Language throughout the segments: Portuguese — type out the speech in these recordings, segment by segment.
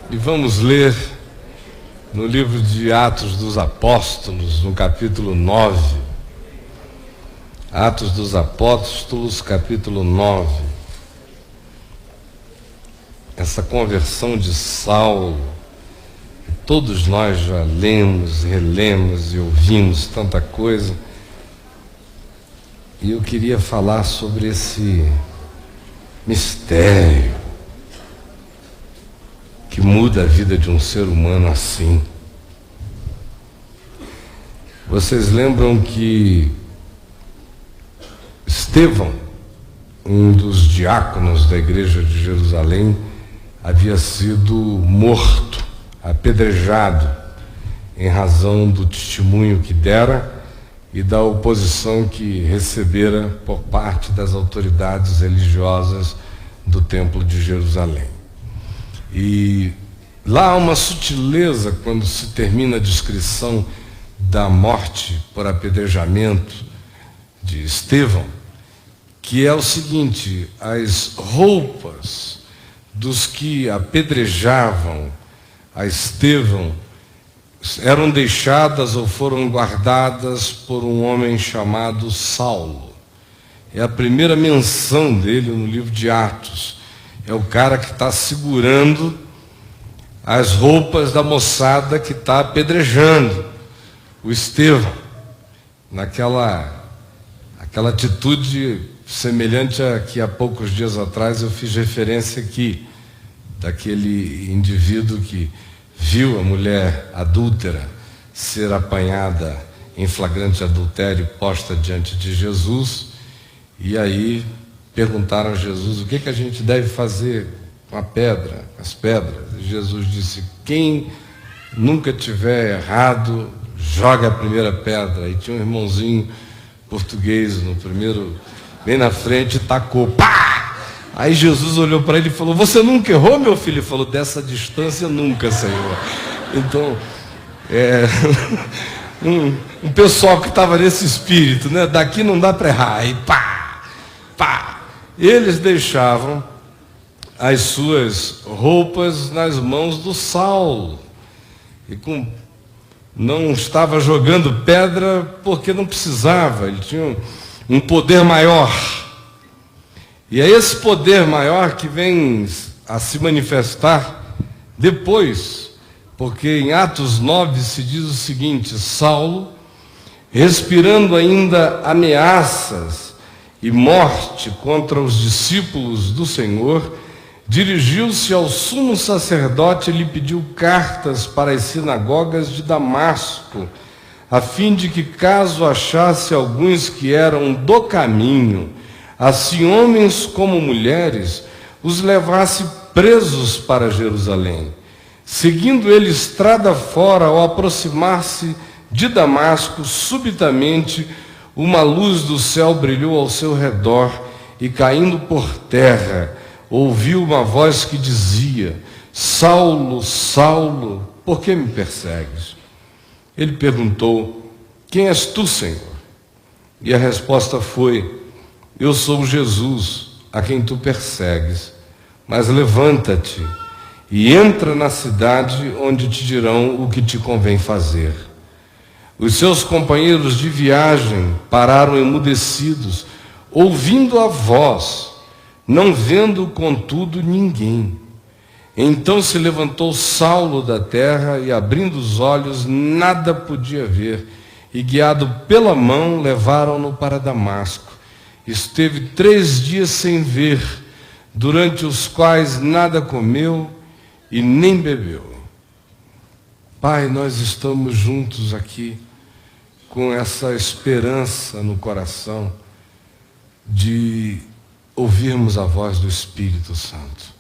E vamos ler no livro de Atos dos Apóstolos, no capítulo 9. Atos dos Apóstolos, capítulo 9. Essa conversão de Saulo, que todos nós já lemos, relemos e ouvimos tanta coisa. E eu queria falar sobre esse mistério que muda a vida de um ser humano assim. Vocês lembram que Estevão, um dos diáconos da igreja de Jerusalém, havia sido morto, apedrejado, em razão do testemunho que dera e da oposição que recebera por parte das autoridades religiosas do Templo de Jerusalém. E lá há uma sutileza quando se termina a descrição da morte por apedrejamento de Estevão, que é o seguinte: as roupas dos que apedrejavam a Estevão eram deixadas ou foram guardadas por um homem chamado Saulo. É a primeira menção dele no livro de Atos. É o cara que está segurando as roupas da moçada que está apedrejando o Estevão, aquela atitude semelhante a que há poucos dias atrás eu fiz referência aqui, daquele indivíduo que viu a mulher adúltera ser apanhada em flagrante adultério, posta diante de Jesus, e aí perguntaram a Jesus: o que a gente deve fazer com a pedra, as pedras? E Jesus disse: quem nunca tiver errado, joga a primeira pedra. E tinha um irmãozinho português no primeiro, bem na frente, e tacou, pá! Aí Jesus olhou para ele e falou: você nunca errou, meu filho? Ele falou: dessa distância nunca, Senhor. Então, um pessoal que estava nesse espírito, né? Daqui não dá para errar. Aí pá, pá. Eles deixavam as suas roupas nas mãos do Saulo. E não estava jogando pedra porque não precisava, ele tinha um poder maior. E é esse poder maior que vem a se manifestar depois, porque em Atos 9 se diz o seguinte: Saulo, respirando ainda ameaças e morte contra os discípulos do Senhor, dirigiu-se ao sumo sacerdote e lhe pediu cartas para as sinagogas de Damasco, a fim de que, caso achasse alguns que eram do caminho, assim homens como mulheres, os levasse presos para Jerusalém. Seguindo ele estrada fora, ao aproximar-se de Damasco, subitamente uma luz do céu brilhou ao seu redor, e caindo por terra, ouviu uma voz que dizia: Saulo, Saulo, por que me persegues? Ele perguntou: quem és tu, Senhor? E a resposta foi: eu sou Jesus, a quem tu persegues. Mas levanta-te e entra na cidade, onde te dirão o que te convém fazer. Os seus companheiros de viagem pararam emudecidos, ouvindo a voz, não vendo, contudo, ninguém. Então se levantou Saulo da terra e, abrindo os olhos, nada podia ver, e, guiado pela mão, levaram-no para Damasco. Esteve 3 dias sem ver, durante os quais nada comeu e nem bebeu. Pai, nós estamos juntos aqui com essa esperança no coração de ouvirmos a voz do Espírito Santo.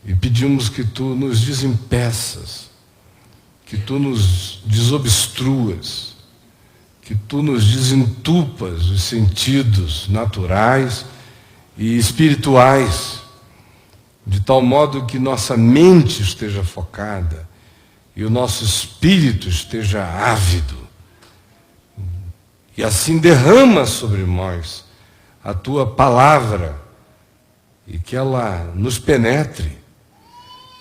E pedimos que tu nos desimpeças, que tu nos desobstruas, que tu nos desentupas os sentidos naturais e espirituais, de tal modo que nossa mente esteja focada e o nosso espírito esteja ávido. E assim derrama sobre nós a tua palavra, e que ela nos penetre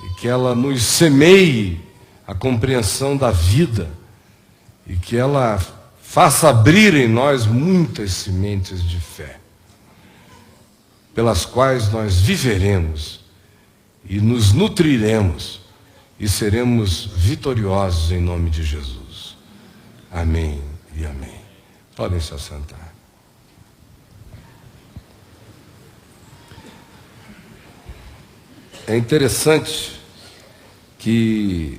e que ela nos semeie a compreensão da vida, e que ela faça abrir em nós muitas sementes de fé, pelas quais nós viveremos e nos nutriremos e seremos vitoriosos em nome de Jesus. Amém e amém. Podem se assentar. É interessante que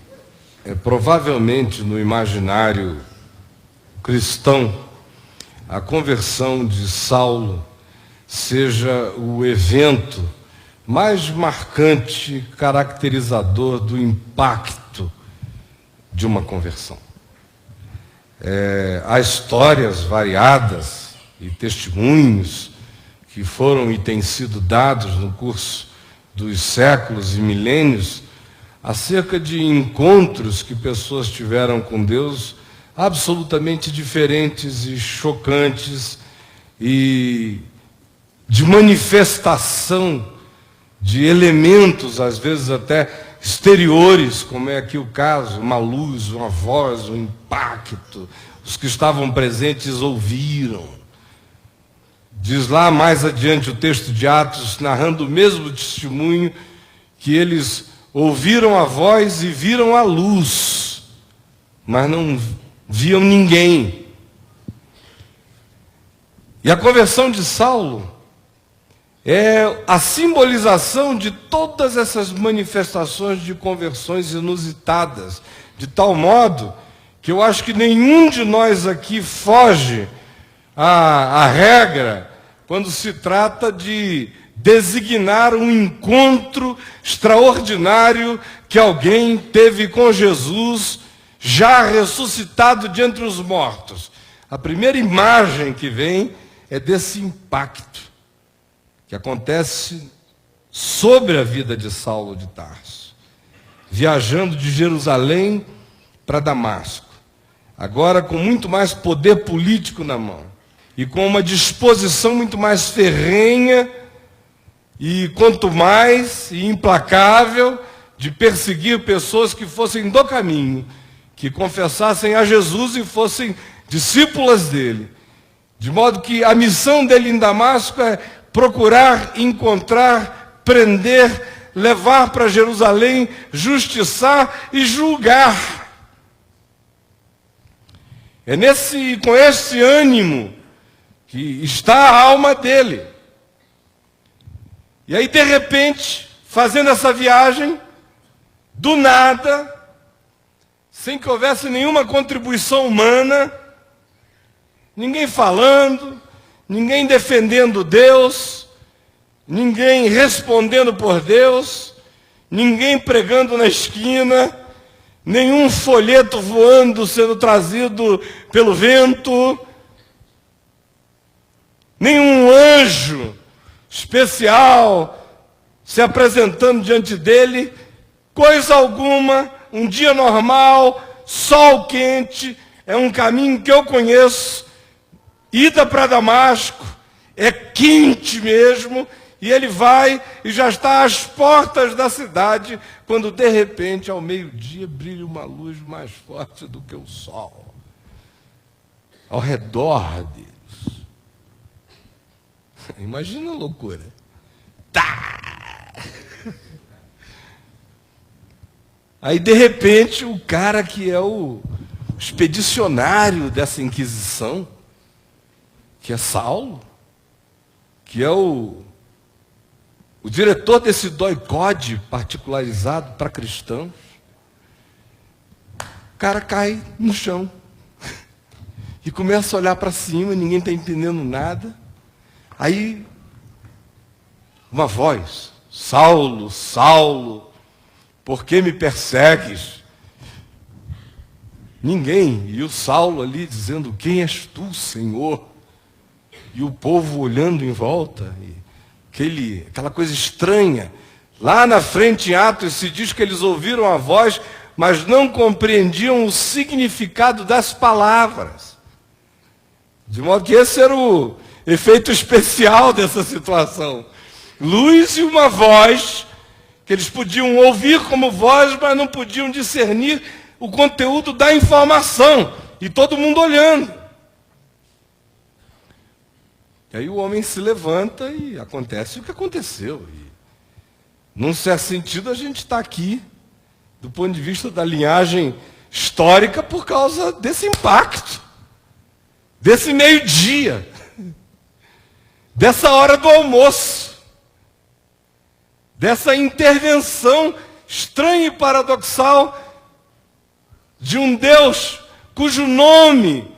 provavelmente no imaginário cristão a conversão de Saulo seja o evento mais marcante, caracterizador do impacto de uma conversão. Há histórias variadas e testemunhos que foram e têm sido dados no curso dos séculos e milênios acerca de encontros que pessoas tiveram com Deus absolutamente diferentes e chocantes, e de manifestação de elementos, às vezes até exteriores, como é aqui o caso, uma luz, uma voz, um impacto. Os que estavam presentes ouviram. Diz lá mais adiante o texto de Atos, narrando o mesmo testemunho, que eles ouviram a voz e viram a luz, mas não viam ninguém. E a conversão de Saulo é a simbolização de todas essas manifestações de conversões inusitadas, de tal modo que eu acho que nenhum de nós aqui foge à regra quando se trata de designar um encontro extraordinário que alguém teve com Jesus, já ressuscitado de entre os mortos. A primeira imagem que vem é desse impacto que acontece sobre a vida de Saulo de Tarso, viajando de Jerusalém para Damasco, agora com muito mais poder político na mão, e com uma disposição muito mais ferrenha, e quanto mais e implacável, de perseguir pessoas que fossem do caminho, que confessassem a Jesus e fossem discípulas dele. De modo que a missão dele em Damasco é procurar, encontrar, prender, levar para Jerusalém, justiçar e julgar. É com esse ânimo que está a alma dele. E aí, de repente, fazendo essa viagem, do nada, sem que houvesse nenhuma contribuição humana, ninguém falando, ninguém defendendo Deus, ninguém respondendo por Deus, ninguém pregando na esquina, nenhum folheto voando sendo trazido pelo vento, nenhum anjo especial se apresentando diante dele, coisa alguma, um dia normal, sol quente, é um caminho que eu conheço, ida para Damasco, é quente mesmo, e ele vai e já está às portas da cidade, quando de repente, ao meio-dia, brilha uma luz mais forte do que o sol, ao redor deles. Imagina a loucura. Tá! Aí, de repente, o cara que é o expedicionário dessa Inquisição, que é Saulo, que é o diretor desse doicode particularizado para cristãos, o cara cai no chão e começa a olhar para cima, ninguém está entendendo nada. Aí, uma voz: Saulo, Saulo, por que me persegues? Ninguém. E o Saulo ali dizendo: quem és tu, Senhor? E o povo olhando em volta, aquela coisa estranha. Lá na frente, em Atos, se diz que eles ouviram a voz, mas não compreendiam o significado das palavras. De modo que esse era o efeito especial dessa situação. Luz e uma voz que eles podiam ouvir como voz, mas não podiam discernir o conteúdo da informação, e todo mundo olhando. E aí o homem se levanta e acontece o que aconteceu. E, num certo sentido, a gente está aqui, do ponto de vista da linhagem histórica, por causa desse impacto, desse meio-dia, dessa hora do almoço, dessa intervenção estranha e paradoxal de um Deus cujo nome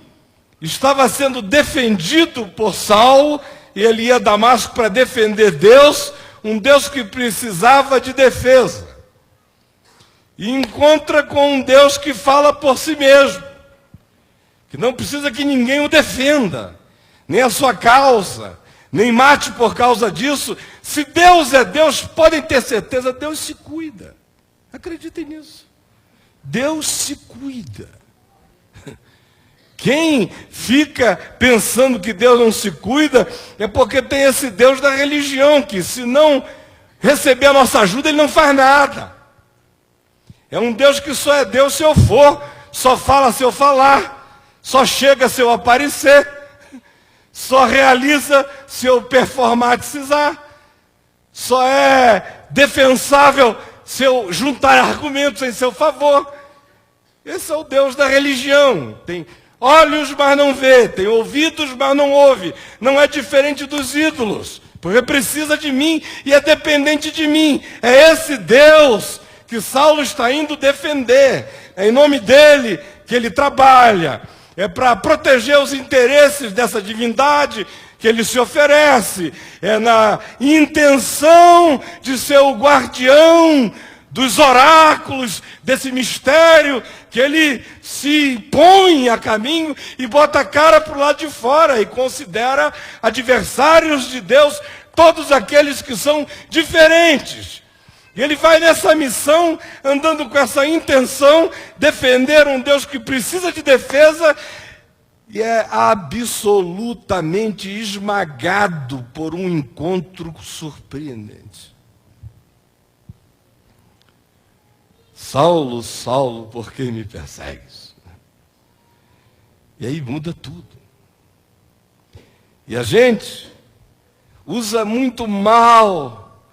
estava sendo defendido por Saulo, e ele ia a Damasco para defender Deus, um Deus que precisava de defesa. E encontra com um Deus que fala por si mesmo, que não precisa que ninguém o defenda, nem a sua causa, nem mate por causa disso. Se Deus é Deus, podem ter certeza, Deus se cuida. Acreditem nisso. Deus se cuida. Quem fica pensando que Deus não se cuida é porque tem esse Deus da religião, que se não receber a nossa ajuda, ele não faz nada. É um Deus que só é Deus se eu for, só fala se eu falar, só chega se eu aparecer, só realiza se eu performatizar, só é defensável se eu juntar argumentos em seu favor. Esse é o Deus da religião. Tem olhos, mas não vê, tem ouvidos, mas não ouve. Não é diferente dos ídolos, porque precisa de mim e é dependente de mim. É esse Deus que Saulo está indo defender. É em nome dele que ele trabalha. É para proteger os interesses dessa divindade que ele se oferece. É na intenção de ser o guardião dos oráculos, desse mistério, que ele se põe a caminho e bota a cara para o lado de fora e considera adversários de Deus todos aqueles que são diferentes. E ele vai nessa missão, andando com essa intenção, defender um Deus que precisa de defesa, e é absolutamente esmagado por um encontro surpreendente. Saulo, Saulo, por que me persegues? E aí muda tudo. E a gente usa muito mal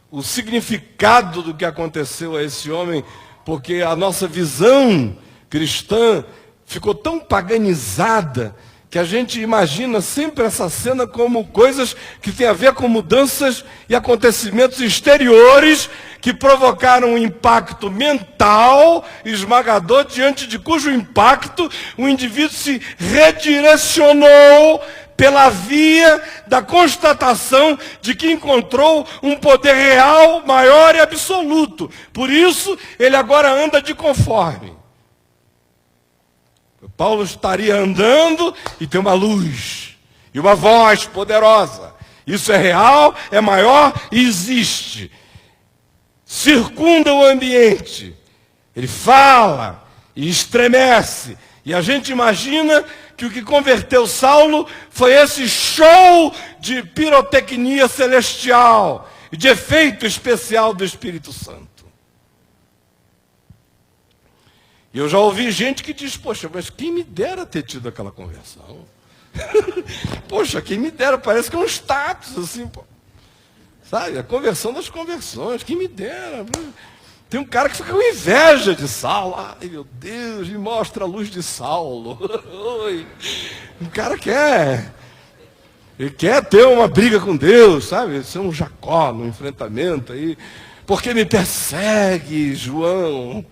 o significado do que aconteceu a esse homem, porque a nossa visão cristã ficou tão paganizada que a gente imagina sempre essa cena como coisas que tem a ver com mudanças e acontecimentos exteriores que provocaram um impacto mental esmagador, diante de cujo impacto o indivíduo se redirecionou pela via da constatação de que encontrou um poder real, maior e absoluto. Por isso, ele agora anda de conforme. Paulo estaria andando e tem uma luz e uma voz poderosa. Isso é real, é maior e existe. Circunda o ambiente. Ele fala e estremece. E a gente imagina que o que converteu Saulo foi esse show de pirotecnia celestial, de efeito especial do Espírito Santo. E eu já ouvi gente que diz, poxa, mas quem me dera ter tido aquela conversão? Poxa, quem me dera, parece que é um status, assim, pô. Sabe, a conversão das conversões, quem me dera. Tem um cara que fica com inveja de Saulo. Ai, meu Deus, me mostra a luz de Saulo. O cara ele quer ter uma briga com Deus, sabe? Ser um Jacó no enfrentamento aí. Por que me persegue, João?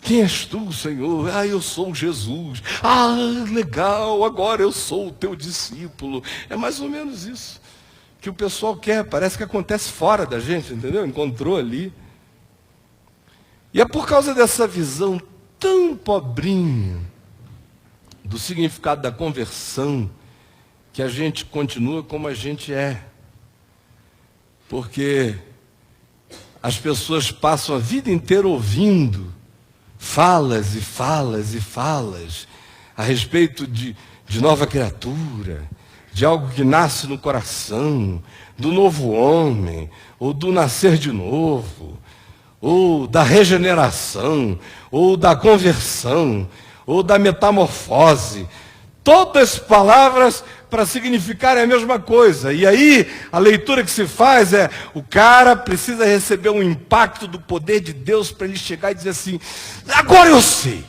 Quem és tu, Senhor? Ah, eu sou Jesus. Ah, legal, agora eu sou o teu discípulo. É mais ou menos isso que o pessoal quer. Parece que acontece fora da gente, entendeu? Encontrou ali. E é por causa dessa visão tão pobrinha do significado da conversão que a gente continua como a gente é. Porque as pessoas passam a vida inteira ouvindo falas e falas e falas a respeito de nova criatura, de algo que nasce no coração, do novo homem, ou do nascer de novo, ou da regeneração, ou da conversão, ou da metamorfose. Todas palavras para significarem a mesma coisa. E aí, a leitura que se faz é, o cara precisa receber um impacto do poder de Deus para ele chegar e dizer assim, agora eu sei.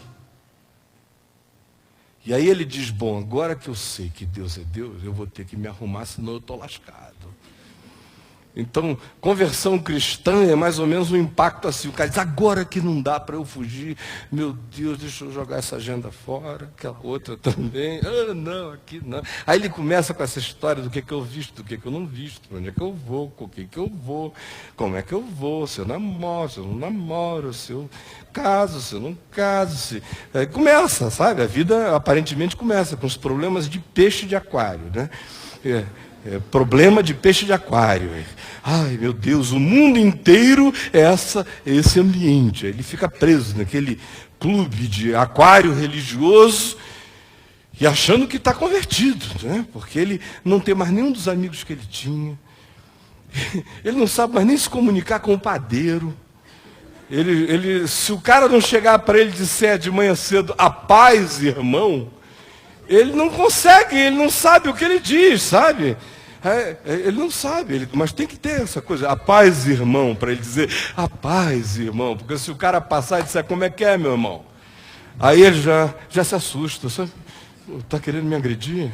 E aí ele diz, bom, agora que eu sei que Deus é Deus, eu vou ter que me arrumar, senão eu estou lascado. Então, conversão cristã é mais ou menos um impacto assim. O cara diz, agora que não dá para eu fugir, meu Deus, deixa eu jogar essa agenda fora, aquela outra também. Ah, não, aqui não. Aí ele começa com essa história do que eu visto, do que eu não visto, para onde é que eu vou, com quem que eu vou, como é que eu vou, se eu namoro, se eu não namoro, se eu caso, se eu não caso. Se... Aí começa, sabe? A vida aparentemente começa com os problemas de peixe de aquário, né? Problema de peixe de aquário. Ai, meu Deus, o mundo inteiro é esse ambiente. Ele fica preso naquele clube de aquário religioso e achando que está convertido, né? Porque ele não tem mais nenhum dos amigos que ele tinha. Ele não sabe mais nem se comunicar com o padeiro. Se o cara não chegar para ele e disser de manhã cedo, a paz, irmão, ele não consegue, ele não sabe o que ele diz, sabe? Ele não sabe, mas tem que ter essa coisa, a paz, irmão, para ele dizer, a paz, irmão, porque se o cara passar e disser, como é que é, meu irmão? Aí ele já se assusta, está querendo me agredir?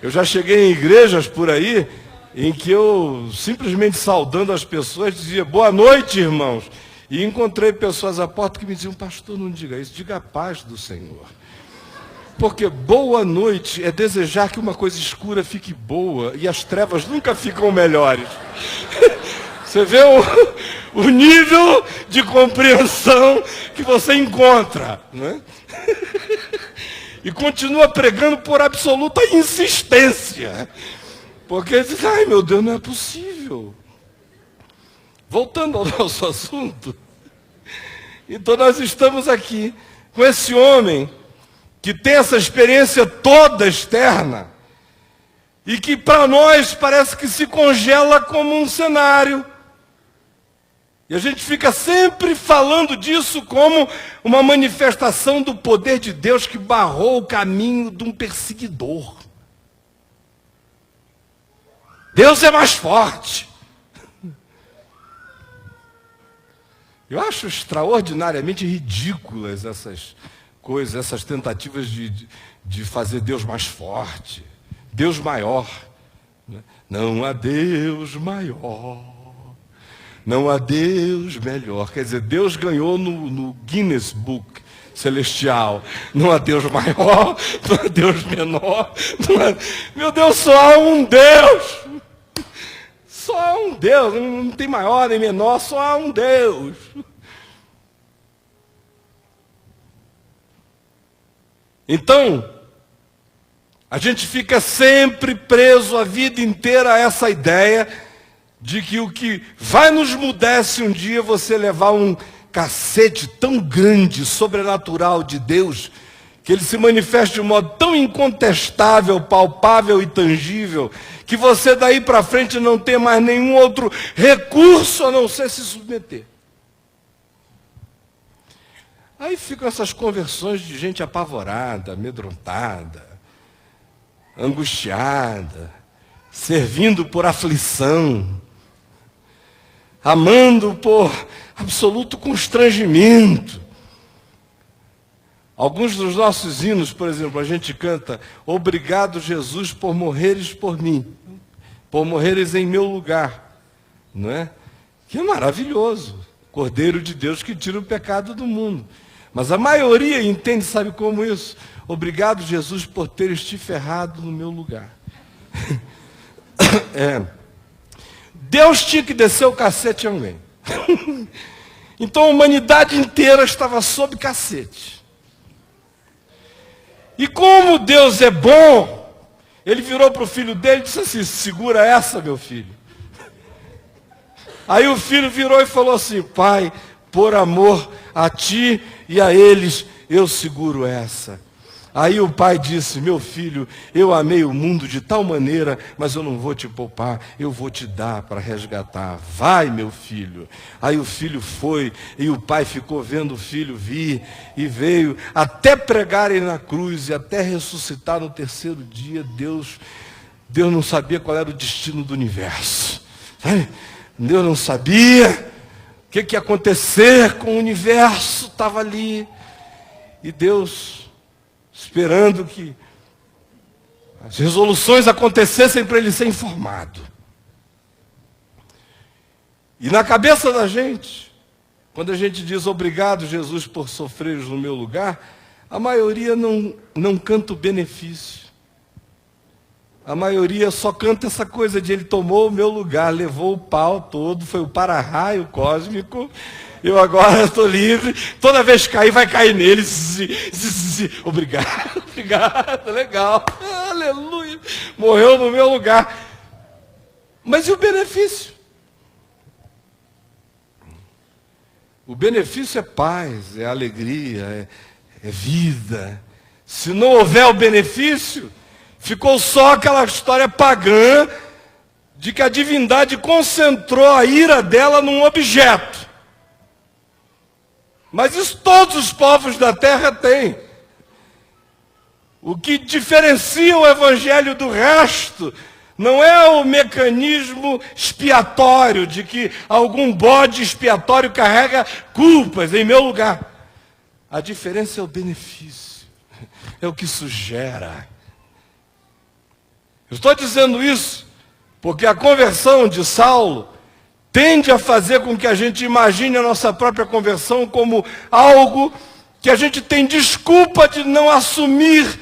Eu já cheguei em igrejas por aí, em que eu, simplesmente saudando as pessoas, dizia, boa noite, irmãos, e encontrei pessoas à porta que me diziam, pastor, não diga isso, diga a paz do Senhor. Porque boa noite é desejar que uma coisa escura fique boa e as trevas nunca ficam melhores. Você vê o nível de compreensão que você encontra, né? E continua pregando por absoluta insistência. Porque diz, ai meu Deus, não é possível. Voltando ao nosso assunto. Então nós estamos aqui com esse homem que tem essa experiência toda externa, e que para nós parece que se congela como um cenário. E a gente fica sempre falando disso como uma manifestação do poder de Deus que barrou o caminho de um perseguidor. Deus é mais forte. Eu acho extraordinariamente ridículas essas coisas, essas tentativas de fazer Deus mais forte, Deus maior. Não há Deus maior, não há Deus melhor. Quer dizer, Deus ganhou no Guinness Book celestial. Não há Deus maior, não há Deus menor. Meu Deus, só há um Deus. Só há um Deus, não tem maior nem menor, só há um Deus. Então, a gente fica sempre preso a vida inteira a essa ideia de que o que vai nos mudar é se um dia você levar um cacete tão grande, sobrenatural de Deus, que ele se manifeste de um modo tão incontestável, palpável e tangível, que você daí para frente não tem mais nenhum outro recurso a não ser se submeter. Aí ficam essas conversões de gente apavorada, amedrontada, angustiada, servindo por aflição, amando por absoluto constrangimento. Alguns dos nossos hinos, por exemplo, a gente canta, obrigado Jesus por morreres por mim, por morreres em meu lugar, não é? Que é maravilhoso, Cordeiro de Deus que tira o pecado do mundo. Mas a maioria entende, sabe como isso? Obrigado, Jesus, por teres te ferrado no meu lugar. Deus tinha que descer o cacete em alguém. Então a humanidade inteira estava sob cacete. E como Deus é bom, ele virou para o filho dele e disse assim, segura essa, meu filho. Aí o filho virou e falou assim, pai, por amor a ti e a eles, eu seguro essa. Aí o pai disse: meu filho, eu amei o mundo de tal maneira, mas eu não vou te poupar, eu vou te dar para resgatar. Vai, meu filho. Aí o filho foi, e o pai ficou vendo o filho vir, e veio, até pregarem na cruz, e até ressuscitar no terceiro dia. Deus não sabia qual era o destino do universo. Deus não sabia o que ia acontecer com o universo, estava ali. E Deus esperando que as resoluções acontecessem para ele ser informado. E na cabeça da gente, quando a gente diz obrigado, Jesus, por sofreres no meu lugar, a maioria não canta o benefício. A maioria só canta essa coisa de ele tomou o meu lugar, levou o pau todo, foi o para-raio cósmico. Eu agora estou livre, toda vez que cair, vai cair nele. Obrigado, obrigado, legal, aleluia, morreu no meu lugar. Mas e o benefício? O benefício é paz, é alegria, é vida. Se não houver o benefício, ficou só aquela história pagã de que a divindade concentrou a ira dela num objeto. Mas isso todos os povos da terra têm. O que diferencia o evangelho do resto não é o mecanismo expiatório de que algum bode expiatório carrega culpas em meu lugar. A diferença é o benefício, é o que isso gera. Eu estou dizendo isso porque a conversão de Saulo tende a fazer com que a gente imagine a nossa própria conversão como algo que a gente tem desculpa de não assumir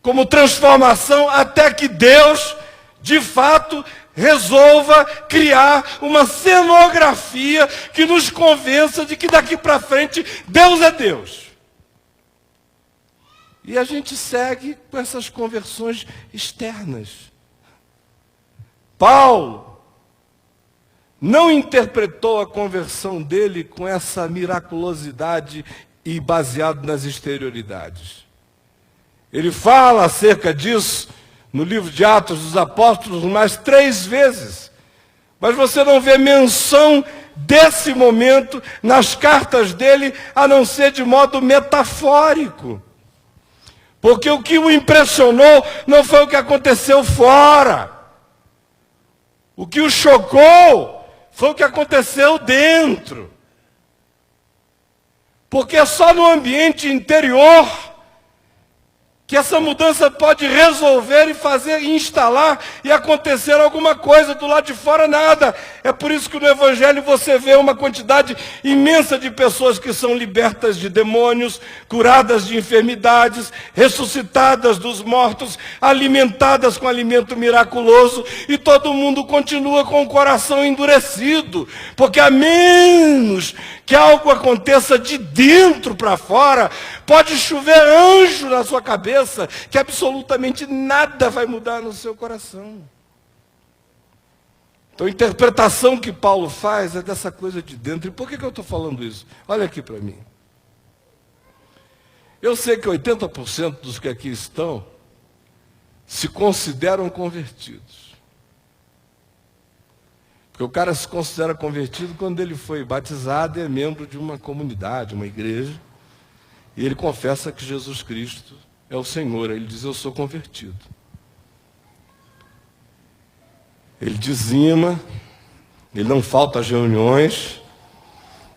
como transformação até que Deus, de fato, resolva criar uma cenografia que nos convença de que daqui para frente Deus é Deus. E a gente segue com essas conversões externas. Paulo não interpretou a conversão dele com essa miraculosidade e baseado nas exterioridades. Ele fala acerca disso no livro de Atos dos Apóstolos mais 3 vezes. Mas você não vê menção desse momento nas cartas dele, a não ser de modo metafórico. Porque o que o impressionou não foi o que aconteceu fora. O que o chocou foi o que aconteceu dentro. Porque é só no ambiente interior que essa mudança pode resolver e fazer, instalar e acontecer alguma coisa. Do lado de fora, nada. É por isso que no Evangelho você vê uma quantidade imensa de pessoas que são libertas de demônios, curadas de enfermidades, ressuscitadas dos mortos, alimentadas com alimento miraculoso, e todo mundo continua com o coração endurecido, porque a menos que algo aconteça de dentro para fora, pode chover anjo na sua cabeça, que absolutamente nada vai mudar no seu coração. Então a interpretação que Paulo faz é dessa coisa de dentro. E por que eu estou falando isso? Olha aqui para mim. Eu sei que 80% dos que aqui estão se consideram convertidos. Porque o cara se considera convertido quando ele foi batizado e é membro de uma comunidade, uma igreja. E ele confessa que Jesus Cristo é o Senhor. Ele diz: eu sou convertido. Ele dizima, ele não falta às reuniões.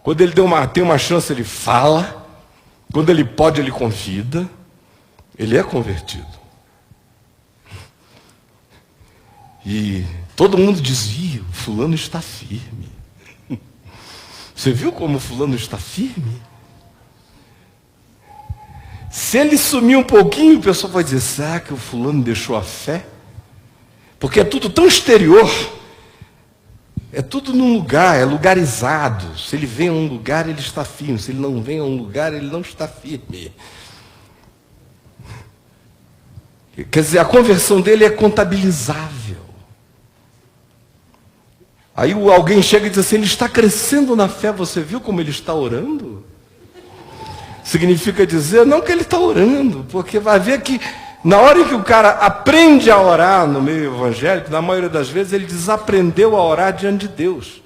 Quando ele tem uma chance, ele fala. Quando ele pode, ele convida. Ele é convertido. E todo mundo dizia: o fulano está firme. Você viu como o fulano está firme? Se ele sumir um pouquinho, o pessoal vai dizer: será que o fulano deixou a fé? Porque é tudo tão exterior. É tudo num lugar, é lugarizado. Se ele vem a um lugar, ele está firme. Se ele não vem a um lugar, ele não está firme. Quer dizer, a conversão dele é contabilizável. Aí alguém chega e diz assim: ele está crescendo na fé, você viu como ele está orando? significa dizer, não que ele está orando, porque vai ver que na hora em que o cara aprende a orar no meio evangélico, na maioria das vezes ele desaprendeu a orar diante de Deus.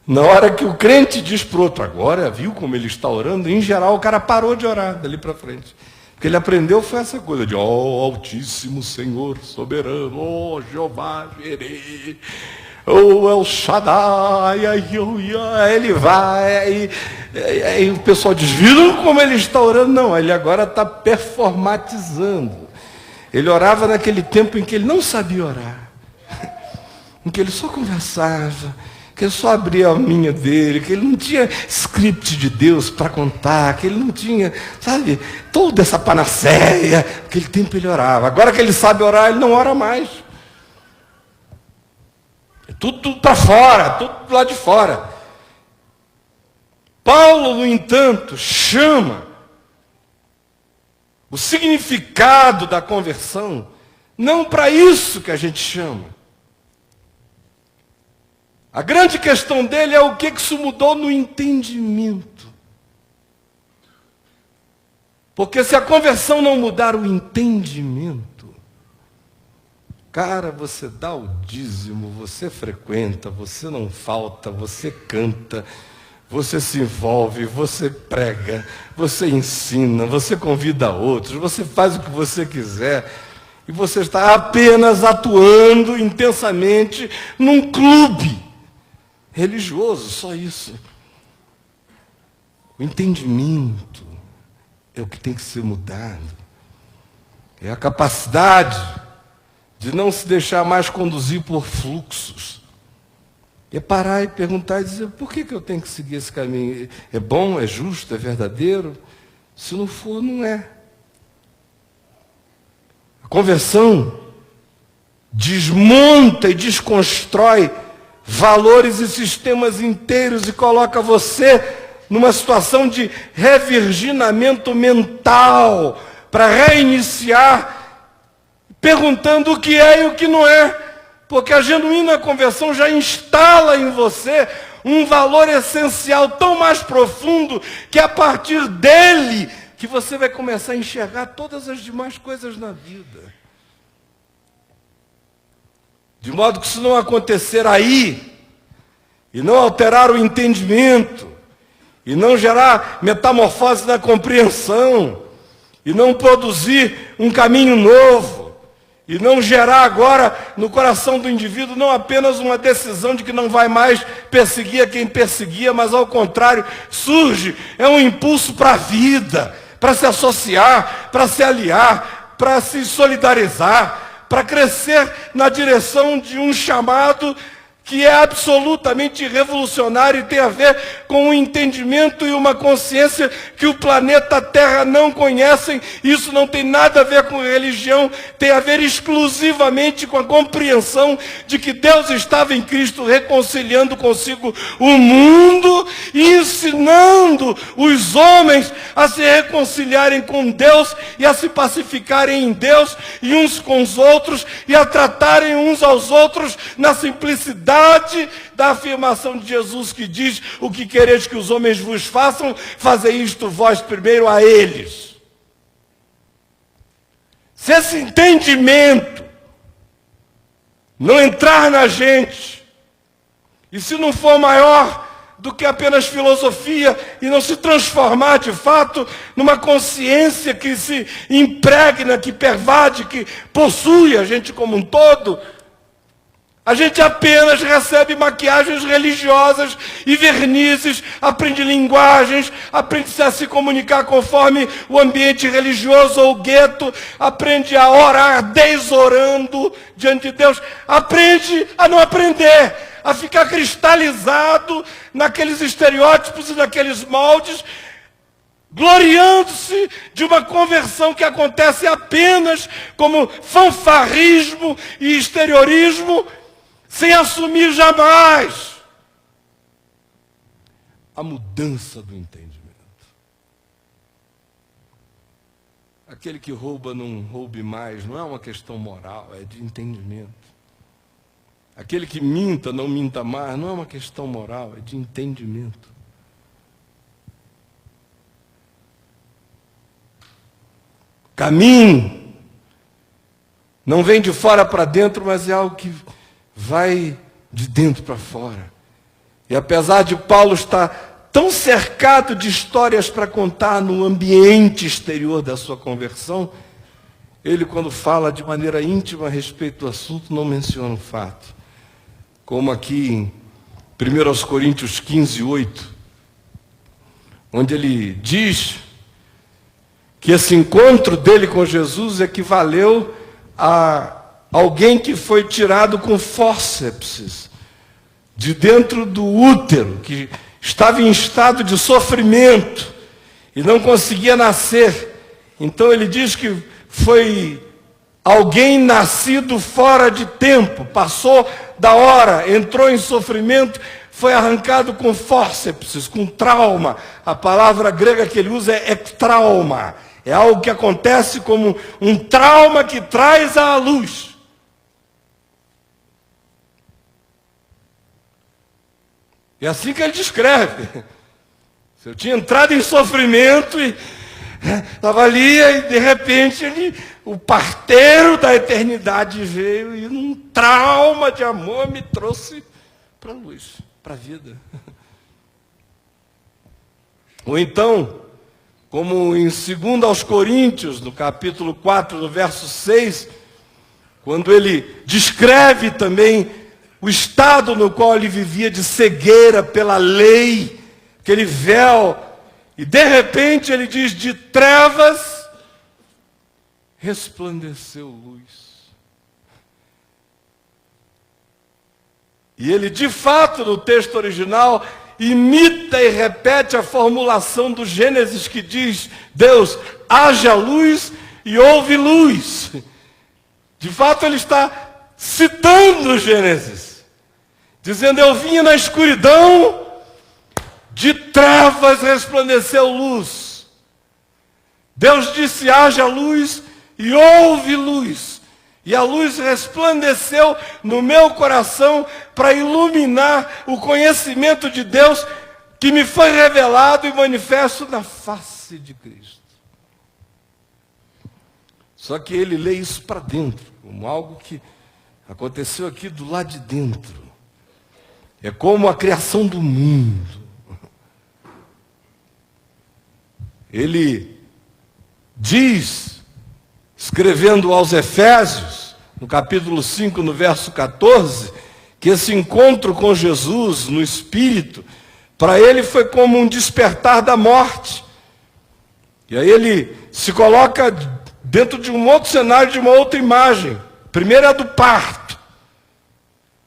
Na hora que o crente diz para o outro, agora viu como ele está orando, em geral o cara parou de orar dali para frente. Porque ele aprendeu foi essa coisa de, Altíssimo Senhor, soberano, Jeová, Jireh, El Shaddai, aí ele vai, aí o pessoal diz, viram como ele está orando? Não, ele agora está performatizando. Ele orava naquele tempo em que ele não sabia orar, em que ele só conversava, que ele só abria a minha dele, que ele não tinha script de Deus para contar, que ele não tinha, sabe, toda essa panaceia. Naquele tempo ele orava. Agora que ele sabe orar, ele não ora mais. É tudo para fora, tudo lá de fora. Paulo, no entanto, chama o significado da conversão, não para isso que a gente chama. A grande questão dele é o que isso mudou no entendimento. Porque se a conversão não mudar o entendimento, cara, você dá o dízimo, você frequenta, você não falta, você canta, você se envolve, você prega, você ensina, você convida outros, você faz o que você quiser, e você está apenas atuando intensamente num clube religioso, só isso. O entendimento é o que tem que ser mudado. É a capacidade de não se deixar mais conduzir por fluxos. É parar e perguntar e dizer, por que eu tenho que seguir esse caminho? É bom, é justo, é verdadeiro? Se não for, não é. A conversão desmonta e desconstrói valores e sistemas inteiros e coloca você numa situação de revirginamento mental para reiniciar, perguntando o que é e o que não é, porque a genuína conversão já instala em você um valor essencial tão mais profundo que é a partir dele que você vai começar a enxergar todas as demais coisas na vida. De modo que se não acontecer aí, e não alterar o entendimento, e não gerar metamorfose na compreensão, e não produzir um caminho novo, e não gerar agora no coração do indivíduo não apenas uma decisão de que não vai mais perseguir a quem perseguia, mas ao contrário, surge, é um impulso para a vida, para se associar, para se aliar, para se solidarizar, para crescer na direção de um chamado que é absolutamente revolucionário e tem a ver com um entendimento e uma consciência que o planeta Terra não conhecem. Isso não tem nada a ver com religião, tem a ver exclusivamente com a compreensão de que Deus estava em Cristo reconciliando consigo o mundo e ensinando os homens a se reconciliarem com Deus e a se pacificarem em Deus e uns com os outros e a tratarem uns aos outros na simplicidade da afirmação de Jesus que diz, o que quereis que os homens vos façam, fazei isto vós primeiro a eles. Se esse entendimento não entrar na gente, e se não for maior do que apenas filosofia, e não se transformar de fato numa consciência que se impregna, que pervade, que possui a gente como um todo, a gente apenas recebe maquiagens religiosas e vernizes, aprende linguagens, aprende a se comunicar conforme o ambiente religioso ou o gueto, aprende a orar desorando diante de Deus, aprende a não aprender, a ficar cristalizado naqueles estereótipos e naqueles moldes, gloriando-se de uma conversão que acontece apenas como fanfarrismo e exteriorismo, sem assumir jamais a mudança do entendimento. Aquele que rouba não roube mais, não é uma questão moral, é de entendimento. Aquele que minta não minta mais, não é uma questão moral, é de entendimento. caminho não vem de fora para dentro, mas é algo que vai de dentro para fora. E apesar de Paulo estar tão cercado de histórias para contar no ambiente exterior da sua conversão, ele, quando fala de maneira íntima a respeito do assunto, não menciona o fato. Como aqui em 1 Coríntios 15, 8, onde ele diz que esse encontro dele com Jesus equivaleu a alguém que foi tirado com fórceps de dentro do útero, que estava em estado de sofrimento e não conseguia nascer. Então ele diz que foi alguém nascido fora de tempo, passou da hora, entrou em sofrimento, foi arrancado com fórceps, com trauma. A palavra grega que ele usa é trauma. É algo que acontece como um trauma que traz à luz. É assim que ele descreve. Eu tinha entrado em sofrimento e estava ali e de repente o parteiro da eternidade veio e num trauma de amor me trouxe para a luz, para a vida. Ou então, como em 2 Coríntios, no capítulo 4, no verso 6, quando ele descreve também o estado no qual ele vivia de cegueira pela lei, aquele véu, e de repente ele diz, de trevas resplandeceu luz. E ele, de fato, no texto original, imita e repete a formulação do Gênesis que diz, Deus, haja luz e houve luz. De fato, ele está citando o Gênesis, dizendo, eu vinha na escuridão, de trevas resplandeceu luz. Deus disse, haja luz e houve luz. E a luz resplandeceu no meu coração para iluminar o conhecimento de Deus que me foi revelado e manifesto na face de Cristo. Só que ele lê isso para dentro, como algo que aconteceu aqui do lado de dentro. É como a criação do mundo. Ele diz, escrevendo aos Efésios, no capítulo 5, no verso 14, que esse encontro com Jesus no Espírito, para ele foi como um despertar da morte. E aí ele se coloca dentro de um outro cenário, de uma outra imagem. Primeiro é a do parto.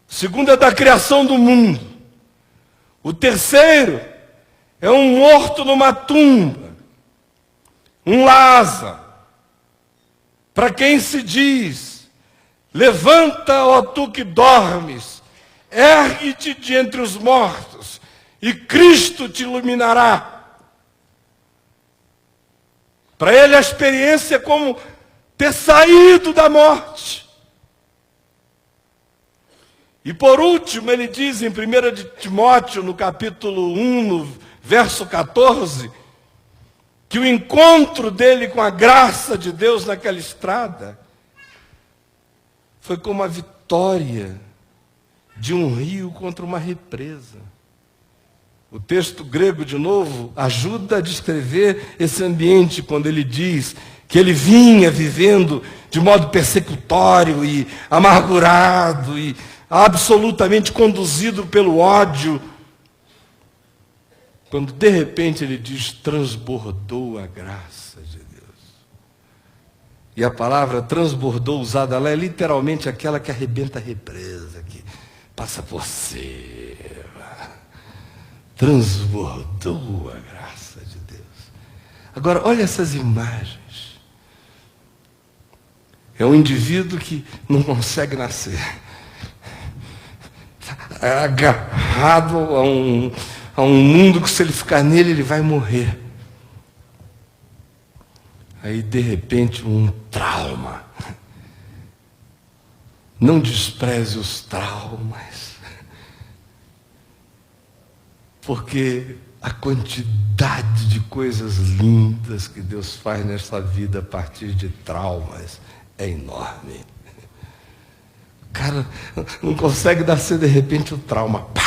Segundo é da criação do mundo. O terceiro é um morto numa tumba. Um Lázaro. Para quem se diz, levanta, ó tu que dormes, ergue-te de entre os mortos, e Cristo te iluminará. Para ele a experiência é como ter saído da morte. E por último, ele diz em 1 de Timóteo, no capítulo 1, no verso 14, que o encontro dele com a graça de Deus naquela estrada foi como a vitória de um rio contra uma represa. O texto grego, de novo, ajuda a descrever esse ambiente quando ele diz que ele vinha vivendo de modo persecutório e amargurado e absolutamente conduzido pelo ódio. Quando de repente ele diz, transbordou a graça de Deus. E a palavra transbordou usada lá é literalmente aquela que arrebenta a represa, que passa por cima. Transbordou a graça de Deus. Agora, olha essas imagens. É um indivíduo que não consegue nascer. Está agarrado a um mundo que, se ele ficar nele, ele vai morrer. Aí, de repente, um trauma. Não despreze os traumas. Porque a quantidade de coisas lindas que Deus faz nesta vida a partir de traumas é enorme. O cara não consegue nascer de repente o trauma. Pá!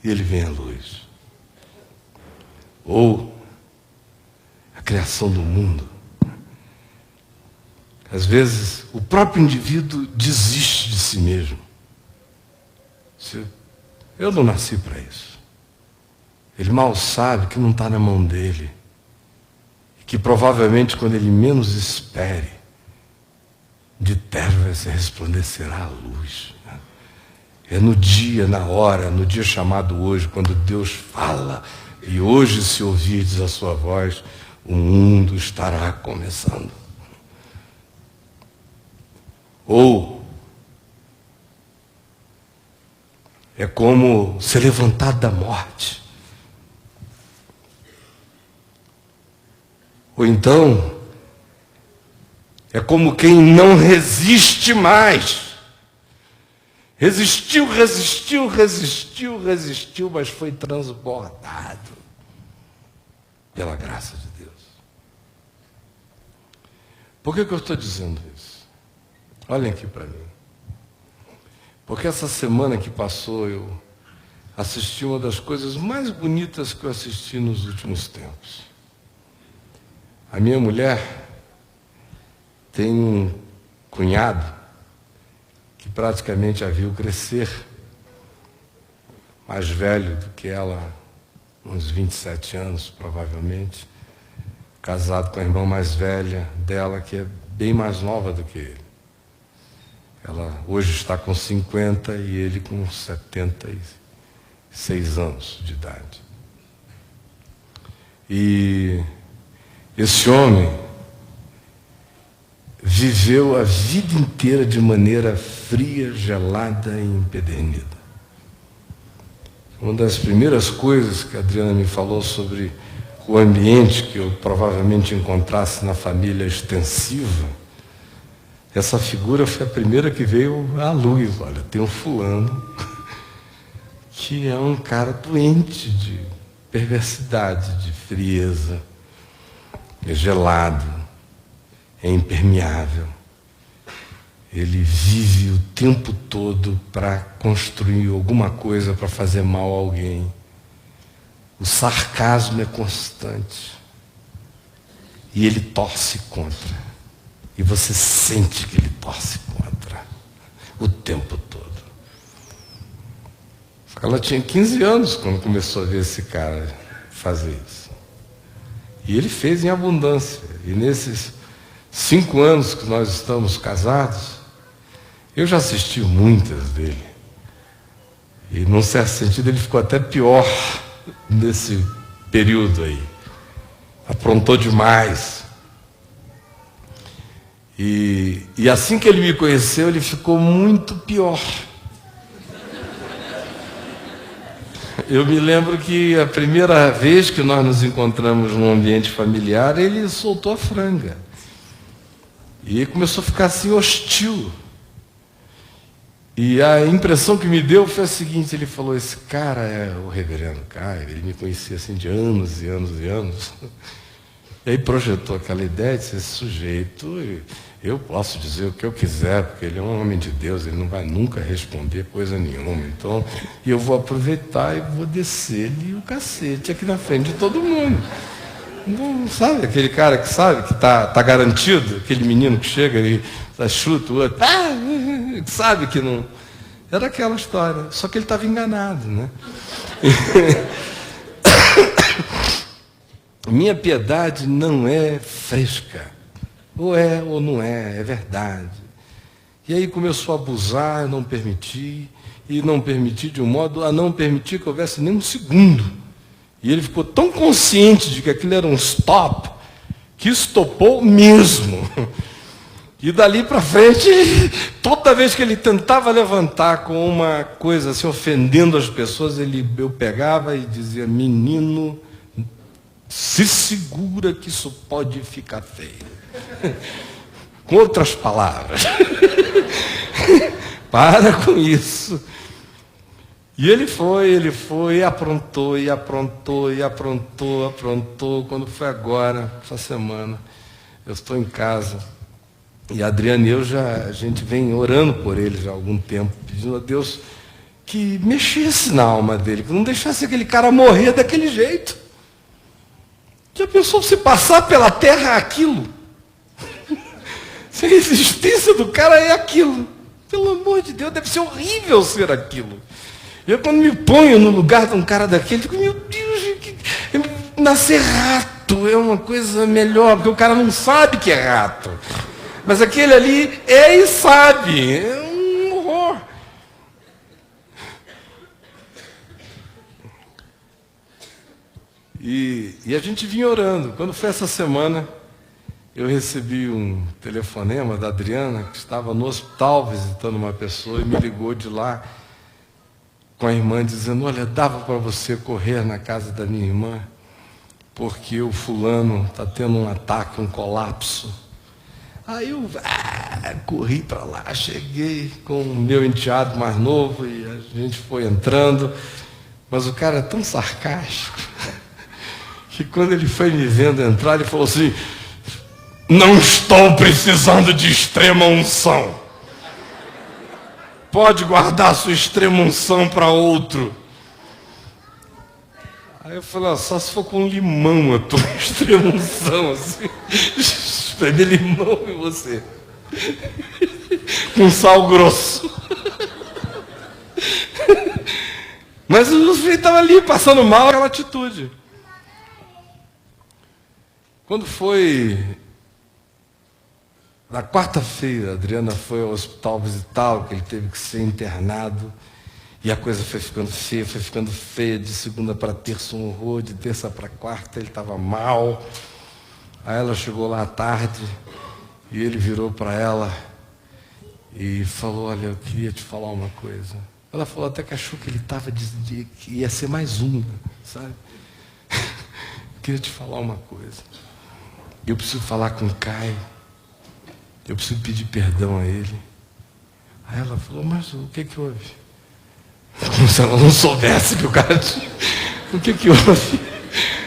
E ele vem à luz. Ou a criação do mundo. Às vezes, o próprio indivíduo desiste de si mesmo. Eu não nasci para isso. Ele mal sabe que não está na mão dele. E que provavelmente, quando ele menos espere, de terra vai se resplandecerá a luz. É no dia, na hora, no dia chamado hoje, quando Deus fala, e hoje se ouvirdes a sua voz, o mundo estará começando. Ou é como ser levantado da morte. Ou então, é como quem não resiste mais. Resistiu, mas foi transbordado pela graça de Deus. Por que eu estou dizendo isso? Olhem aqui para mim. Porque essa semana que passou eu assisti uma das coisas mais bonitas que eu assisti nos últimos tempos. A minha mulher tem um cunhado que praticamente a viu crescer, mais velho do que ela, uns 27 anos provavelmente, casado com a irmã mais velha dela, que é bem mais nova do que ele. Ela hoje está com 50 e ele com 76 anos de idade. E esse homem viveu a vida inteira de maneira fria, gelada e empedernida. Uma das primeiras coisas que a Adriana me falou sobre o ambiente que eu provavelmente encontrasse na família extensiva, essa figura foi a primeira que veio à luz. Olha, tem um fulano que é um cara doente de perversidade, de frieza, é gelado, é impermeável. Ele vive o tempo todo para construir alguma coisa para fazer mal a alguém. O sarcasmo é constante. E ele torce contra. E você sente que ele torce contra o tempo todo. Ela tinha 15 anos quando começou a ver esse cara fazer isso. E ele fez em abundância. E nesses 5 anos que nós estamos casados, eu já assisti muitas dele. E, num certo sentido, ele ficou até pior nesse período aí. Aprontou demais. E assim que ele me conheceu, ele ficou muito pior. Eu me lembro que a primeira vez que nós nos encontramos num ambiente familiar, ele soltou a franga. E começou a ficar assim hostil. E a impressão que me deu foi a seguinte: ele falou, esse cara é o reverendo Caio, ele me conhecia assim de anos e anos e anos. E aí projetou aquela ideia de esse sujeito, eu posso dizer o que eu quiser, porque ele é um homem de Deus, ele não vai nunca responder coisa nenhuma. Então, eu vou aproveitar e vou descer-lhe o cacete aqui na frente de todo mundo. Não, sabe aquele cara que sabe que tá garantido, aquele menino que chega e chuta o outro, que sabe que não. Era aquela história, só que ele estava enganado, né? Minha piedade não é fresca. Ou é ou não é, é verdade. E aí começou a abusar, eu não permiti, e não permiti de um modo a não permitir que houvesse nem um segundo. E ele ficou tão consciente de que aquilo era um stop, que estopou mesmo. E dali para frente, toda vez que ele tentava levantar com uma coisa assim, ofendendo as pessoas, eu pegava e dizia, menino, se segura que isso pode ficar feio. Com outras palavras. Para com isso. E ele foi, e aprontou, e aprontou, e aprontou, aprontou. Quando foi agora, essa semana, eu estou em casa. E a Adriana e eu a gente vem orando por ele já há algum tempo, pedindo a Deus que mexesse na alma dele, que não deixasse aquele cara morrer daquele jeito. Já pensou se passar pela terra aquilo? Se a existência do cara é aquilo. Pelo amor de Deus, deve ser horrível ser aquilo. Eu quando me ponho no lugar de um cara daquele, fico, meu Deus, nascer rato é uma coisa melhor, porque o cara não sabe que é rato. Mas aquele ali é e sabe, é um horror. E a gente vinha orando. Quando foi essa semana, eu recebi um telefonema da Adriana, que estava no hospital visitando uma pessoa, e me ligou de lá com a irmã, dizendo, olha, dava para você correr na casa da minha irmã, porque o fulano está tendo um ataque, um colapso. Aí eu corri para lá, cheguei com o meu enteado mais novo, e a gente foi entrando, mas o cara é tão sarcástico, que quando ele foi me vendo entrar, ele falou assim, não estou precisando de extrema unção. Pode guardar sua extrema unção para outro. Aí eu falei, só se for com limão a tua extrema unção, assim. Espremer limão em você. Com sal grosso. Mas o sujeito estava ali, passando mal, aquela atitude. Quando foi na quarta-feira, a Adriana foi ao hospital visitá-lo, que ele teve que ser internado, e a coisa foi ficando feia, de segunda para terça um horror, de terça para quarta ele estava mal. Aí ela chegou lá à tarde, e ele virou para ela e falou, olha, eu queria te falar uma coisa. Ela falou até que achou que ele estava que ia ser mais uma, sabe? Eu queria te falar uma coisa. Eu preciso falar com o Caio. Eu preciso pedir perdão a ele. Aí ela falou, mas o que houve? Como se ela não soubesse que o cara tinha. O que houve?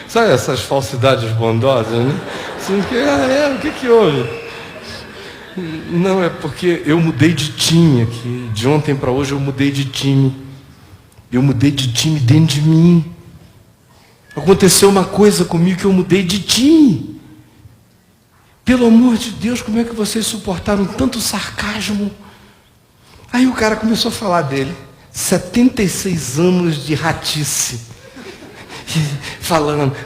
Sabe essas falsidades bondosas, né? Assim, o que houve? Não, é porque eu mudei de time aqui. De ontem para hoje eu mudei de time. Eu mudei de time dentro de mim. Aconteceu uma coisa comigo que eu mudei de time. Pelo amor de Deus, como é que vocês suportaram tanto sarcasmo? Aí o cara começou a falar dele. 76 anos de ratice. Falando.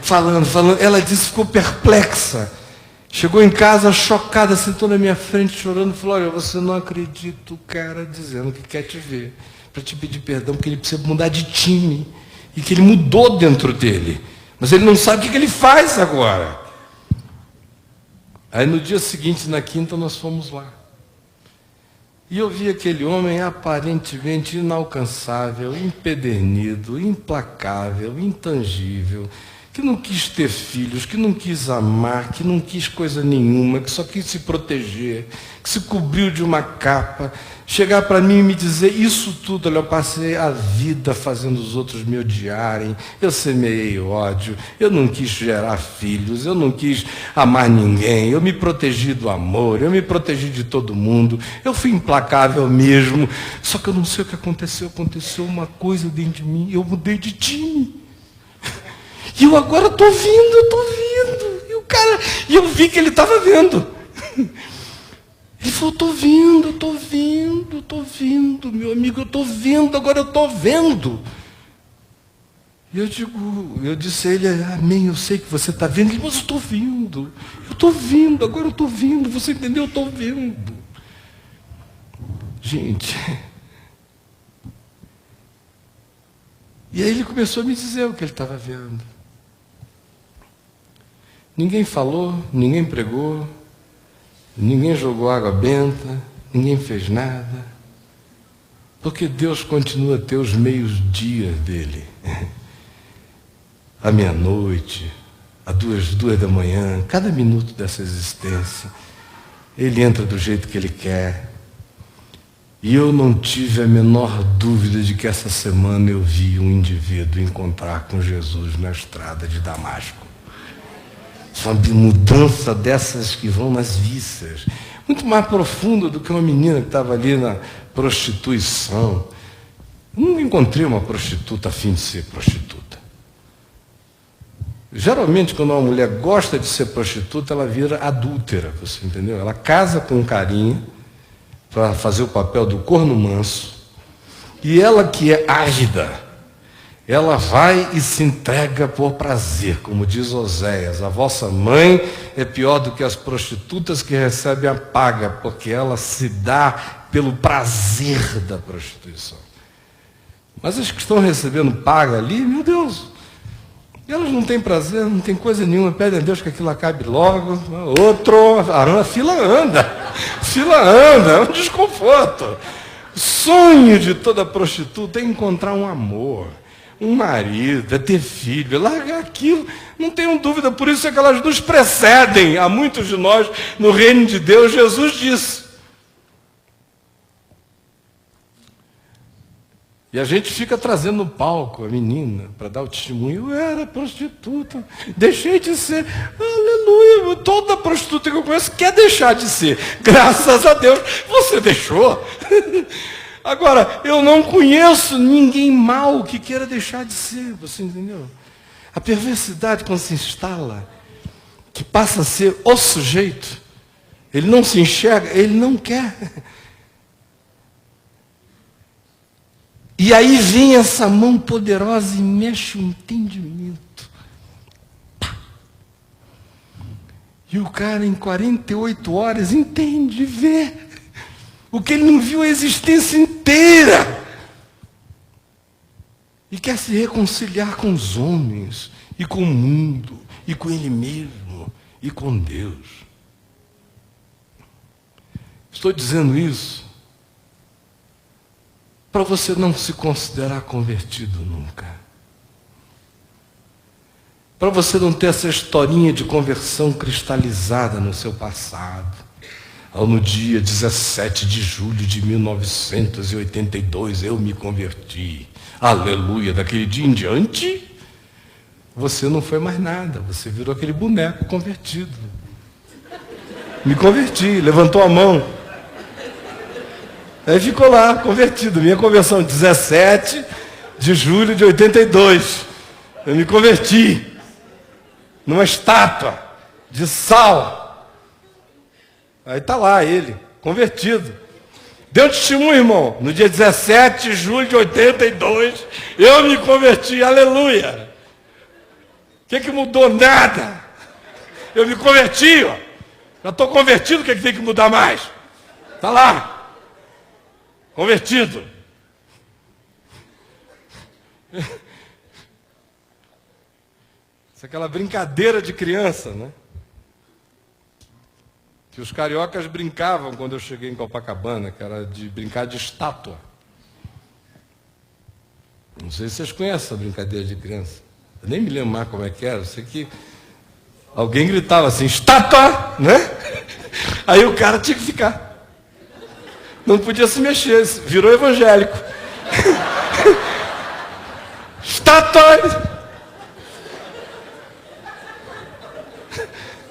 Ela disse, ficou perplexa. Chegou em casa chocada, sentou na minha frente chorando, falou, olha, você não acredita o cara dizendo que quer te ver, para te pedir perdão, porque ele precisa mudar de time. E que ele mudou dentro dele. Mas ele não sabe o que ele faz agora. Aí no dia seguinte, na quinta, nós fomos lá. E eu vi aquele homem aparentemente inalcançável, empedernido, implacável, intangível, que não quis ter filhos, que não quis amar, que não quis coisa nenhuma, que só quis se proteger, que se cobriu de uma capa, chegar para mim e me dizer, isso tudo, olha, eu passei a vida fazendo os outros me odiarem, eu semeei ódio, eu não quis gerar filhos, eu não quis amar ninguém, eu me protegi do amor, eu me protegi de todo mundo, eu fui implacável mesmo, só que eu não sei o que aconteceu uma coisa dentro de mim, eu mudei de time. E eu agora estou vindo. E o cara, eu vi que ele estava vendo. Ele falou, estou vindo, meu amigo, eu estou vendo, agora eu estou vendo. E eu disse a ele, amém, eu sei que você está vendo. Ele disse, mas eu estou vindo, agora eu estou vindo, você entendeu? Eu estou vendo. Gente. E aí ele começou a me dizer o que ele estava vendo. Ninguém falou, ninguém pregou, ninguém jogou água benta, ninguém fez nada. Porque Deus continua a ter os meios-dias dele. À meia-noite, às 2 da manhã, cada minuto dessa existência. Ele entra do jeito que ele quer. E eu não tive a menor dúvida de que essa semana eu vi um indivíduo encontrar com Jesus na estrada de Damasco. Uma mudança dessas que vão nas vísceras. Muito mais profunda do que uma menina que estava ali na prostituição. Eu nunca encontrei uma prostituta a fim de ser prostituta. Geralmente, quando uma mulher gosta de ser prostituta, ela vira adúltera, você entendeu? Ela casa com um carinha para fazer o papel do corno manso, e ela que é ávida, ela vai e se entrega por prazer, como diz Oséias, a vossa mãe é pior do que as prostitutas que recebem a paga, porque ela se dá pelo prazer da prostituição. Mas as que estão recebendo paga ali, meu Deus, elas não têm prazer, não têm coisa nenhuma, pedem a Deus que aquilo acabe logo. A fila anda, é um desconforto. O sonho de toda prostituta é encontrar um amor, um marido, é ter filho, é largar aquilo, não tenham dúvida, por isso é que elas nos precedem a muitos de nós no reino de Deus. Jesus disse. E a gente fica trazendo no palco a menina para dar o testemunho. Eu era prostituta, deixei de ser. Aleluia, toda prostituta que eu conheço quer deixar de ser. Graças a Deus, você deixou. Agora, eu não conheço ninguém mau que queira deixar de ser, você entendeu? A perversidade, quando se instala, que passa a ser o sujeito, ele não se enxerga, ele não quer. E aí vem essa mão poderosa e mexe o entendimento. E o cara em 48 horas entende, vê o que ele não viu a existência inteira. E quer se reconciliar com os homens, e com o mundo, e com ele mesmo, e com Deus. Estou dizendo isso para você não se considerar convertido nunca. Para você não ter essa historinha de conversão cristalizada no seu passado. No dia 17 de julho de 1982, eu me converti. Aleluia! Daquele dia em diante, você não foi mais nada. Você virou aquele boneco convertido. Me converti, levantou a mão. Aí ficou lá, convertido. Minha conversão, 17 de julho de 82. Eu me converti numa estátua de sal. Aí está lá ele, convertido. Deu um testemunho, irmão. No dia 17 de julho de 82, eu me converti. Aleluia. O que mudou? Nada. Eu me converti, ó. Já estou convertido, o que tem que mudar mais? Está lá. Convertido. Isso é aquela brincadeira de criança, né? Que os cariocas brincavam quando eu cheguei em Copacabana, que era de brincar de estátua. Não sei se vocês conhecem essa brincadeira de criança. Eu nem me lembro mais como é que era. Eu sei que alguém gritava assim, estátua, né? Aí o cara tinha que ficar. Não podia se mexer, virou evangélico. Estátua!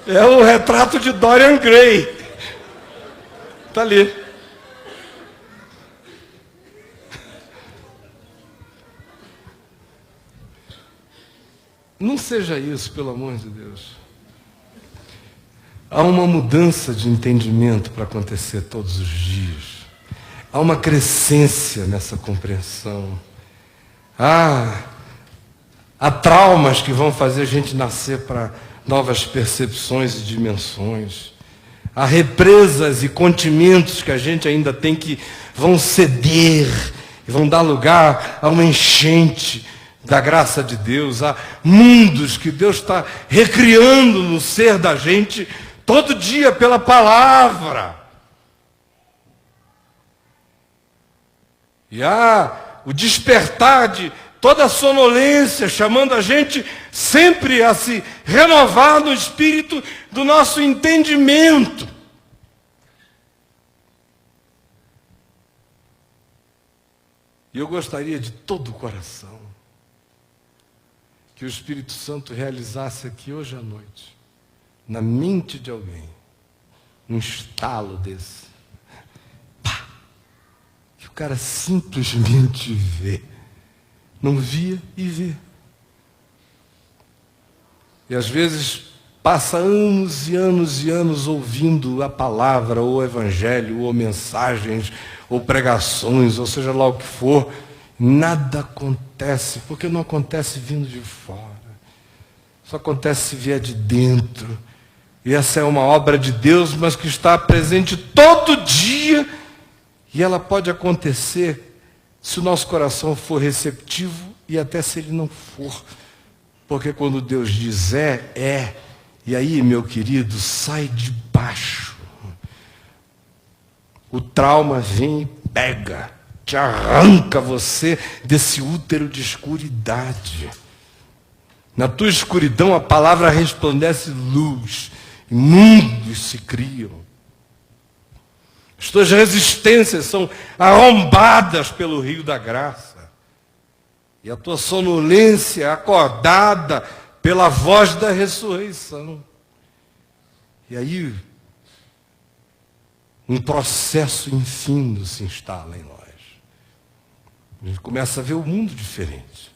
É o retrato de Dorian Gray. Está ali. Não seja isso, pelo amor de Deus. Há uma mudança de entendimento para acontecer todos os dias. Há uma crescência nessa compreensão. Há traumas que vão fazer a gente nascer para novas percepções e dimensões. Há represas e continmentos que a gente ainda tem que vão ceder e vão dar lugar a uma enchente da graça de Deus. Há mundos que Deus está recriando no ser da gente todo dia pela palavra. E há o despertar de toda a sonolência, chamando a gente sempre a se renovar no espírito do nosso entendimento. E eu gostaria de todo o coração que o Espírito Santo realizasse aqui hoje à noite, na mente de alguém, um estalo desse. Pá! Que o cara simplesmente vê. Não via e vê. E às vezes passa anos e anos e anos ouvindo a palavra, ou o evangelho, ou mensagens, ou pregações, ou seja lá o que for, nada acontece, porque não acontece vindo de fora. Só acontece se vier de dentro. E essa é uma obra de Deus, mas que está presente todo dia. E ela pode acontecer se o nosso coração for receptivo e até se ele não for. Porque quando Deus diz é. E aí, meu querido, sai de baixo. O trauma vem e pega, te arranca você desse útero de escuridade. Na tua escuridão a palavra resplandece luz, e mundos se criam. As tuas resistências são arrombadas pelo rio da graça. E a tua sonolência é acordada pela voz da ressurreição. E aí, um processo infindo se instala em nós. A gente começa a ver o mundo diferente.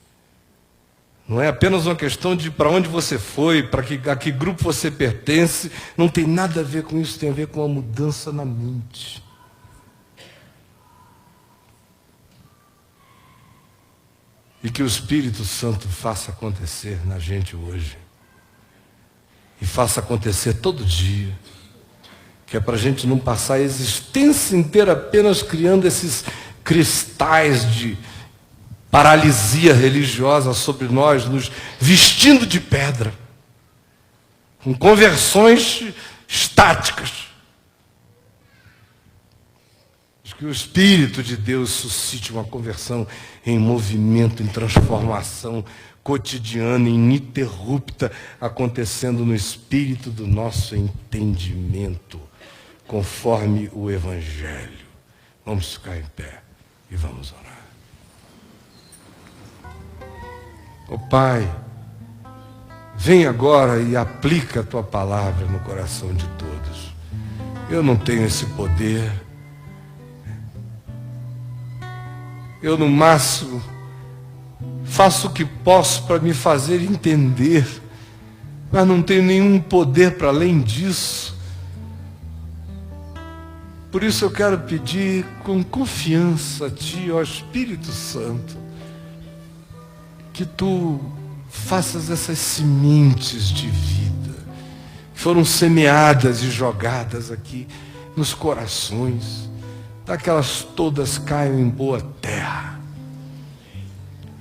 Não é apenas uma questão de para onde você foi, a que grupo você pertence. Não tem nada a ver com isso, tem a ver com uma mudança na mente. E que o Espírito Santo faça acontecer na gente hoje. E faça acontecer todo dia. Que é para a gente não passar a existência inteira apenas criando esses cristais de paralisia religiosa sobre nós, nos vestindo de pedra, com conversões estáticas. Que o Espírito de Deus suscite uma conversão em movimento, em transformação cotidiana, ininterrupta, acontecendo no espírito do nosso entendimento, conforme o Evangelho. Vamos ficar em pé e vamos orar. Ó Pai, vem agora e aplica a Tua palavra no coração de todos. Eu não tenho esse poder. Eu, no máximo, faço o que posso para me fazer entender, mas não tenho nenhum poder para além disso. Por isso eu quero pedir com confiança a Ti, ó Espírito Santo, que Tu faças essas sementes de vida, que foram semeadas e jogadas aqui nos corações, para que elas todas caiam em boa terra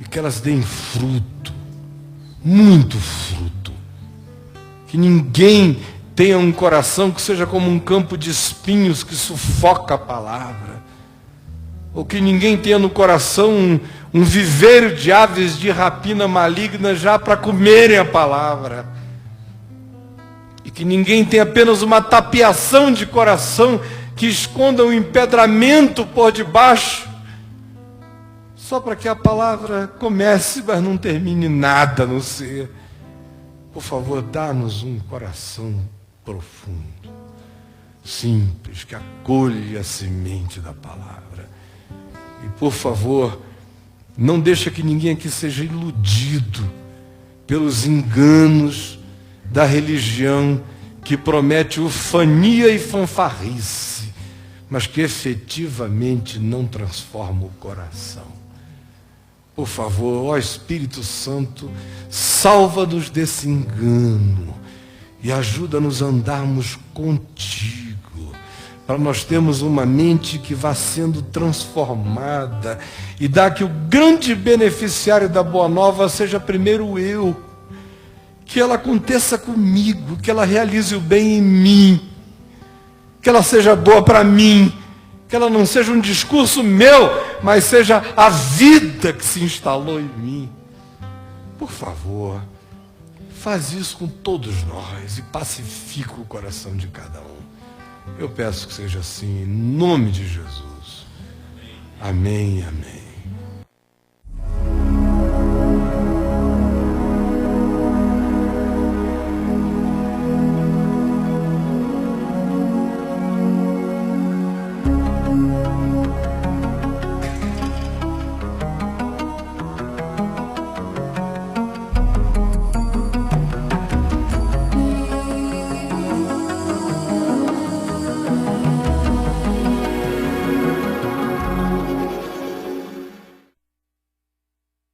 e que elas deem fruto, muito fruto. Que ninguém tenha um coração que seja como um campo de espinhos que sufoca a palavra, ou que ninguém tenha no coração um viveiro de aves de rapina maligna já para comerem a palavra, e que ninguém tenha apenas uma tapiação de coração que esconda um empedramento por debaixo, só para que a palavra comece, mas não termine nada no ser. Por favor, dá-nos um coração profundo, simples, que acolhe a semente da palavra. E por favor, não deixa que ninguém aqui seja iludido pelos enganos da religião que promete ufania e fanfarrice, mas que efetivamente não transforma o coração. Por favor, ó Espírito Santo, salva-nos desse engano e ajuda-nos a andarmos contigo, para nós termos uma mente que vá sendo transformada e dá que o grande beneficiário da Boa Nova seja primeiro eu, que ela aconteça comigo, que ela realize o bem em mim, que ela seja boa para mim, que ela não seja um discurso meu, mas seja a vida que se instalou em mim. Por favor, faz isso com todos nós e pacifica o coração de cada um. Eu peço que seja assim, em nome de Jesus. Amém, amém.